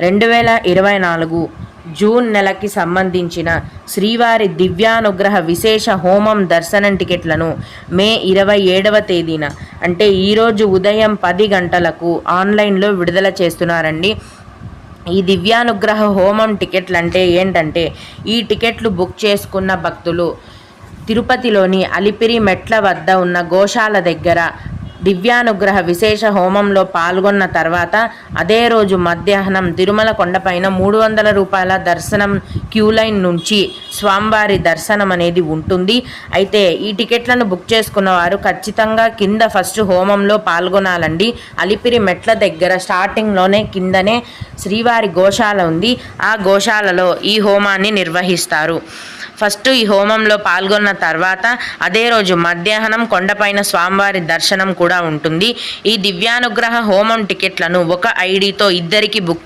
2024 June నెలకి సంబంధించిన శ్రీవారి దివ్యానుగ్రహ విశేష హోమం దర్శనం టికెట్లను మే 27వ తేదీన అంటే ఈరోజు ఉదయం 10 గంటలకు ఆన్లైన్లో విడుదల చేస్తున్నారండి. ఈ దివ్యానుగ్రహ హోమం టికెట్లు అంటే ఏంటంటే, ఈ టికెట్లు బుక్ చేసుకున్న భక్తులు తిరుపతిలోని అలిపిరి మెట్ల వద్ద ఉన్న గోశాల దగ్గర దివ్యానుగ్రహ విశేష హోమంలో పాల్గొన్న తర్వాత అదే రోజు మధ్యాహ్నం తిరుమల కొండపైన 300 రూపాయల దర్శనం క్యూ లైన్ నుంచి స్వామివారి దర్శనం అనేది ఉంటుంది. అయితే ఈ టికెట్లను బుక్ చేసుకున్న వారు ఖచ్చితంగా కింద ఫస్ట్ హోమంలో పాల్గొనాలండి. అలిపిరి మెట్ల దగ్గర స్టార్టింగ్లోనే కిందనే శ్రీవారి గోశాల ఉంది. ఆ గోశాలలో ఈ హోమాన్ని నిర్వహిస్తారు. ఫస్ట్ ఈ హోమంలో పాల్గొన్న తర్వాత అదే రోజు మధ్యాహ్నం కొండపైన స్వామివారి దర్శనం కూడా ఉంటుంది. ఈ దివ్యానుగ్రహ హోమం టికెట్లను ఒక ఐడితో ఇద్దరికి బుక్